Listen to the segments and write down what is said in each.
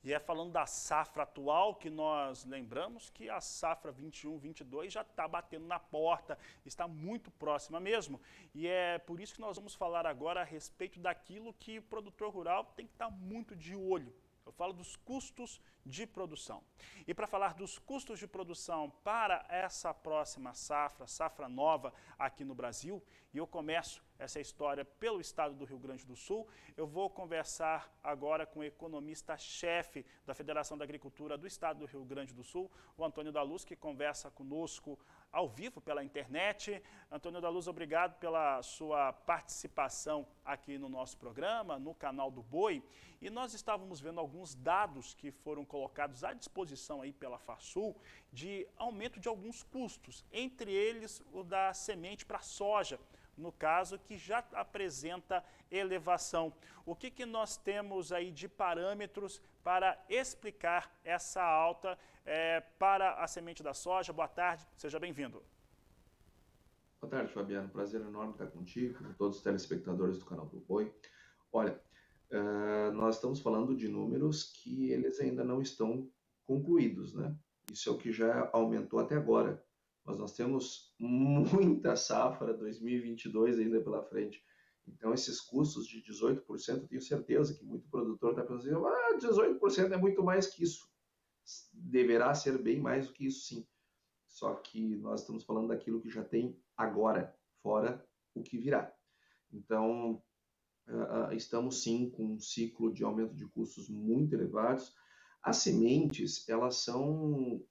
E é falando da safra atual que nós lembramos que a safra 21-22 já está batendo na porta, está muito próxima mesmo. E é por isso que nós vamos falar agora a respeito daquilo que o produtor rural tem que estar muito de olho. Eu falo dos custos de produção. E para falar dos custos de produção para essa próxima safra, safra nova aqui no Brasil, e eu começo essa história pelo estado do Rio Grande do Sul, eu vou conversar agora com o economista-chefe da Federação da Agricultura do estado do Rio Grande do Sul, o Antônio da Luz, que conversa conosco ao vivo pela internet. Antônio da Luz, obrigado pela sua participação aqui no nosso programa, no canal do Boi. E nós estávamos vendo alguns dados que foram colocados à disposição aí pela Farsul de aumento de alguns custos, entre eles o da semente para soja, no caso, que já apresenta elevação. O que nós temos aí de parâmetros para explicar essa alta para a semente da soja? Boa tarde, seja bem-vindo. Boa tarde, Fabiano. Prazer enorme estar contigo, com todos os telespectadores do canal do Boi. Olha, nós estamos falando de números que eles ainda não estão concluídos, né? Isso é o que já aumentou até agora. Mas nós temos muita safra 2022 ainda pela frente. Então, esses custos de 18%, eu tenho certeza que muito produtor está pensando, 18% é muito mais que isso. Deverá ser bem mais do que isso, sim. Só que nós estamos falando daquilo que já tem agora, fora o que virá. Então, estamos sim com um ciclo de aumento de custos muito elevados. As sementes, elas são...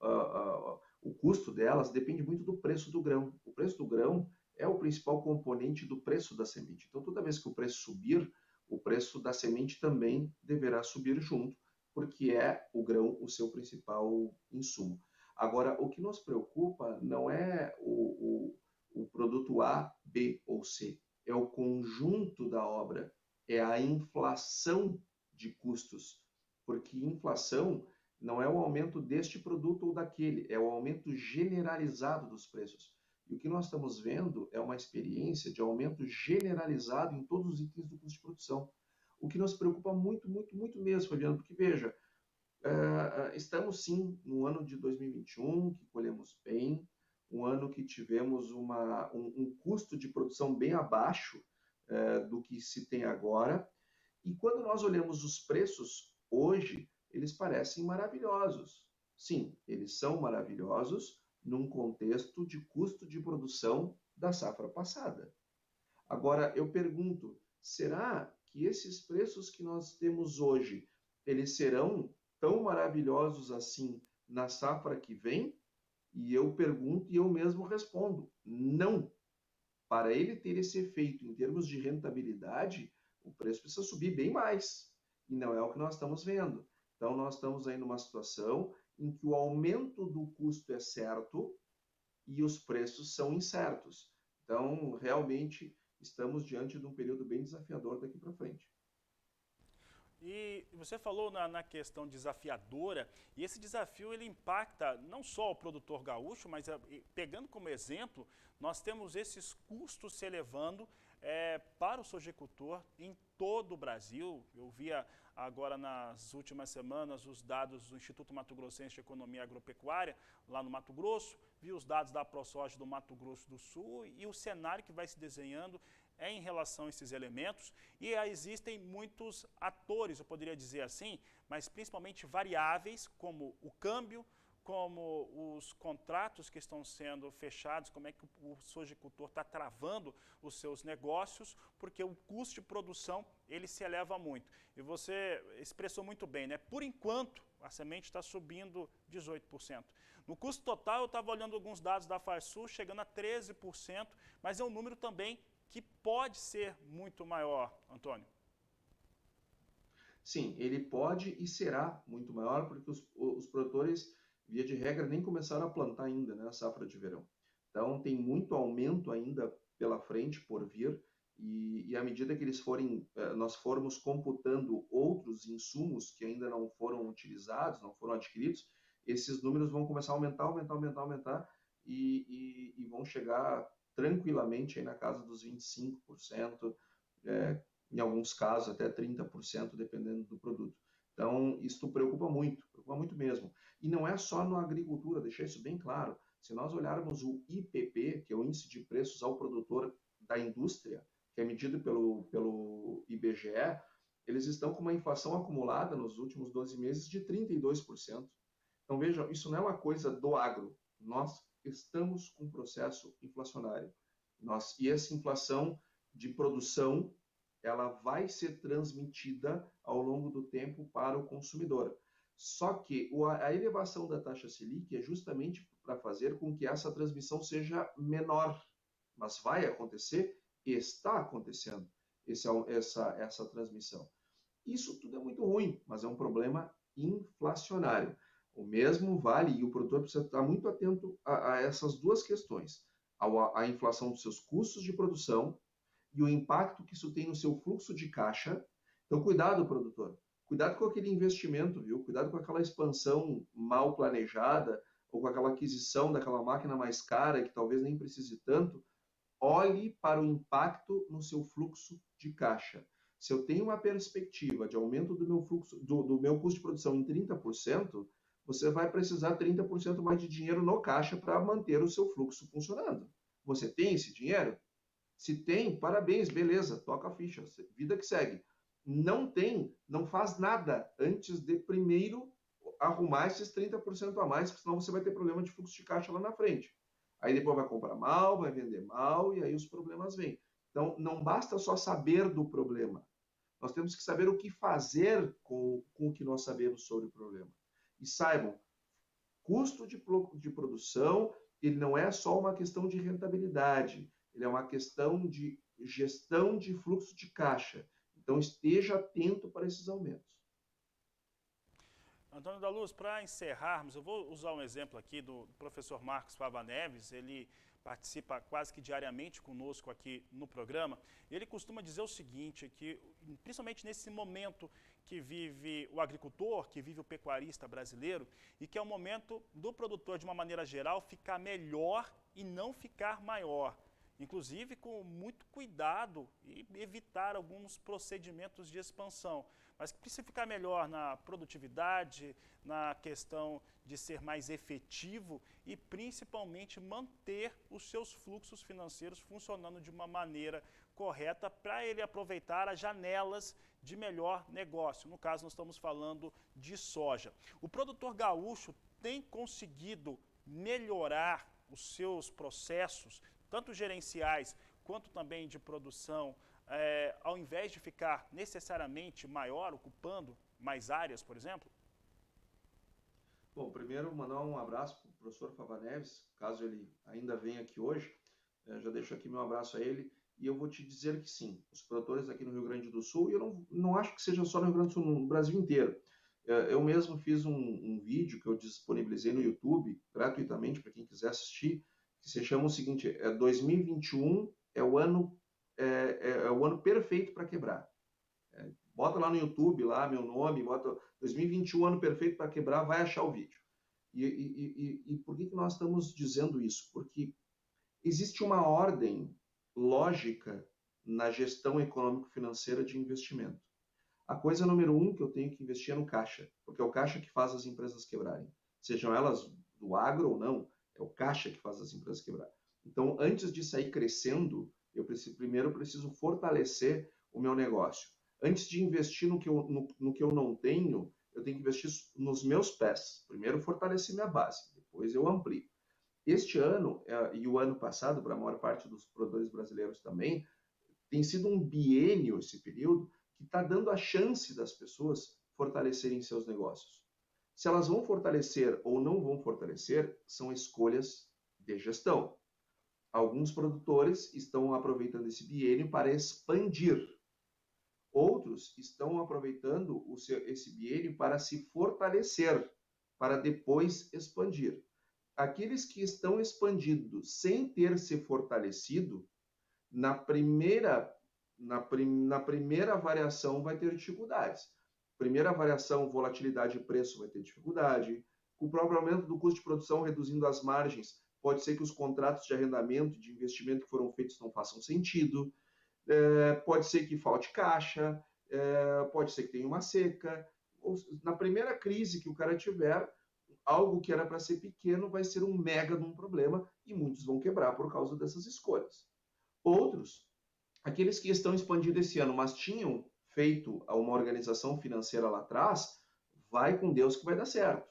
o custo delas depende muito do preço do grão. O preço do grão é o principal componente do preço da semente. Então, toda vez que o preço subir, o preço da semente também deverá subir junto, porque é o grão o seu principal insumo. Agora, o que nos preocupa não é o produto A, B ou C, é o conjunto da obra, é a inflação de custos, porque inflação não é o aumento deste produto ou daquele, é o aumento generalizado dos preços. E o que nós estamos vendo é uma experiência de aumento generalizado em todos os itens do custo de produção. O que nos preocupa muito, muito, muito mesmo, Fabiano, porque veja, estamos sim no ano de 2021, que colhemos bem, um ano que tivemos um custo de produção bem abaixo do que se tem agora, e quando nós olhamos os preços hoje, eles parecem maravilhosos. Sim, eles são maravilhosos num contexto de custo de produção da safra passada. Agora, eu pergunto, será que esses preços que nós temos hoje, eles serão tão maravilhosos assim na safra que vem? E eu pergunto e eu mesmo respondo, não. Para ele ter esse efeito em termos de rentabilidade, o preço precisa subir bem mais. E não é o que nós estamos vendo. Então, nós estamos aí numa situação em que o aumento do custo é certo e os preços são incertos. Então, realmente, estamos diante de um período bem desafiador daqui para frente. E você falou na questão desafiadora, e esse desafio ele impacta não só o produtor gaúcho, mas pegando como exemplo, nós temos esses custos se elevando para o sojicultor em todo o Brasil. Eu via agora nas últimas semanas os dados do Instituto Mato Grossense de Economia Agropecuária, lá no Mato Grosso, vi os dados da ProSoja do Mato Grosso do Sul e o cenário que vai se desenhando em relação a esses elementos, e existem muitos atores, eu poderia dizer assim, mas principalmente variáveis, como o câmbio, como os contratos que estão sendo fechados, como é que o sojicultor está travando os seus negócios, porque o custo de produção ele se eleva muito. E você expressou muito bem, né? Por enquanto, a semente está subindo 18%. No custo total, eu estava olhando alguns dados da Farsul, chegando a 13%, mas é um número também que pode ser muito maior, Antônio. Sim, ele pode e será muito maior, porque os produtores, via de regra, nem começaram a plantar ainda, né, a safra de verão. Então, tem muito aumento ainda pela frente, por vir, e à medida que nós formos computando outros insumos que ainda não foram utilizados, não foram adquiridos, esses números vão começar a aumentar, aumentar, aumentar, aumentar, e vão chegar tranquilamente aí na casa dos 25%, em alguns casos até 30%, dependendo do produto. Então, isso preocupa muito mesmo. E não é só na agricultura, deixar isso bem claro. Se nós olharmos o IPP, que é o Índice de Preços ao Produtor da Indústria, que é medido pelo IBGE, eles estão com uma inflação acumulada nos últimos 12 meses de 32%. Então, vejam, isso não é uma coisa do agro. Nós estamos com um processo inflacionário. E essa inflação de produção, ela vai ser transmitida ao longo do tempo para o consumidor. Só que a elevação da taxa Selic é justamente para fazer com que essa transmissão seja menor. Mas vai acontecer e está acontecendo essa transmissão. Isso tudo é muito ruim, mas é um problema inflacionário. O mesmo vale, e o produtor precisa estar muito atento a essas duas questões. A inflação dos seus custos de produção e o impacto que isso tem no seu fluxo de caixa. Então, cuidado, produtor. Cuidado com aquele investimento, viu? Cuidado com aquela expansão mal planejada ou com aquela aquisição daquela máquina mais cara que talvez nem precise tanto. Olhe para o impacto no seu fluxo de caixa. Se eu tenho uma perspectiva de aumento do meu fluxo, do meu custo de produção em 30%, você vai precisar 30% mais de dinheiro no caixa para manter o seu fluxo funcionando. Você tem esse dinheiro? Se tem, parabéns, beleza, toca a ficha, vida que segue. Não tem, não faz nada antes de primeiro arrumar esses 30% a mais, porque senão você vai ter problema de fluxo de caixa lá na frente. Aí depois vai comprar mal, vai vender mal, e aí os problemas vêm. Então, não basta só saber do problema. Nós temos que saber o que fazer com o que nós sabemos sobre o problema. E saibam, custo de produção, ele não é só uma questão de rentabilidade, ele é uma questão de gestão de fluxo de caixa. Então, esteja atento para esses aumentos. Antônio da Luz, para encerrarmos, eu vou usar um exemplo aqui do professor Marcos Fava Neves, ele participa quase que diariamente conosco aqui no programa. Ele costuma dizer o seguinte, que principalmente nesse momento que vive o agricultor, que vive o pecuarista brasileiro, e que é o momento do produtor, de uma maneira geral, ficar melhor e não ficar maior. Inclusive com muito cuidado e evitar alguns procedimentos de expansão. Mas que precisa ficar melhor na produtividade, na questão de ser mais efetivo e principalmente manter os seus fluxos financeiros funcionando de uma maneira correta para ele aproveitar as janelas de melhor negócio. No caso, nós estamos falando de soja. O produtor gaúcho tem conseguido melhorar os seus processos, tanto gerenciais quanto também de produção, ao invés de ficar necessariamente maior, ocupando mais áreas, por exemplo? Bom, primeiro mandar um abraço para o professor Fava Neves, caso ele ainda venha aqui hoje, já deixo aqui meu abraço a ele, e eu vou te dizer que sim, os produtores aqui no Rio Grande do Sul, e eu não acho que seja só no Rio Grande do Sul, no Brasil inteiro. Eu mesmo fiz um vídeo que eu disponibilizei no YouTube, gratuitamente, para quem quiser assistir, que se chama o seguinte, 2021 é o ano perfeito para quebrar. Bota lá no YouTube, lá meu nome, bota 2021 ano perfeito para quebrar, vai achar o vídeo. E por que nós estamos dizendo isso? Porque existe uma ordem lógica na gestão econômico-financeira de investimento. A coisa número 1 que eu tenho que investir é no caixa, porque é o caixa que faz as empresas quebrarem. Sejam elas do agro ou não, é o caixa que faz as empresas quebrarem. Então, antes de sair crescendo, primeiro preciso fortalecer o meu negócio. Antes de investir no que eu não tenho, eu tenho que investir nos meus pés. Primeiro fortalecer minha base, depois eu amplio. Este ano, e o ano passado, para a maior parte dos produtores brasileiros também, tem sido um biênio esse período que está dando a chance das pessoas fortalecerem seus negócios. Se elas vão fortalecer ou não vão fortalecer, são escolhas de gestão. Alguns produtores estão aproveitando esse biênio para expandir. Outros estão aproveitando esse biênio para se fortalecer, para depois expandir. Aqueles que estão expandindo sem ter se fortalecido, na primeira variação vai ter dificuldades. Primeira variação, volatilidade de preço vai ter dificuldade. Com o próprio aumento do custo de produção reduzindo as margens, pode ser que os contratos de arrendamento, de investimento que foram feitos não façam sentido. Pode ser que falte caixa, pode ser que tenha uma seca. Na primeira crise que o cara tiver, algo que era para ser pequeno vai ser um mega de um problema e muitos vão quebrar por causa dessas escolhas. Outros, aqueles que estão expandindo esse ano, mas tinham feito uma organização financeira lá atrás, vai com Deus que vai dar certo.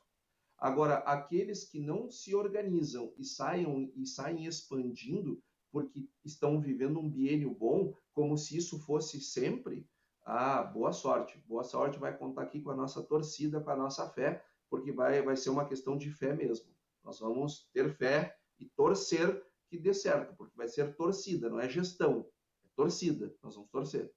Agora, aqueles que não se organizam e saem expandindo porque estão vivendo um biênio bom, como se isso fosse sempre, boa sorte. Boa sorte, vai contar aqui com a nossa torcida, com a nossa fé, porque vai ser uma questão de fé mesmo. Nós vamos ter fé e torcer que dê certo, porque vai ser torcida, não é gestão, é torcida, nós vamos torcer.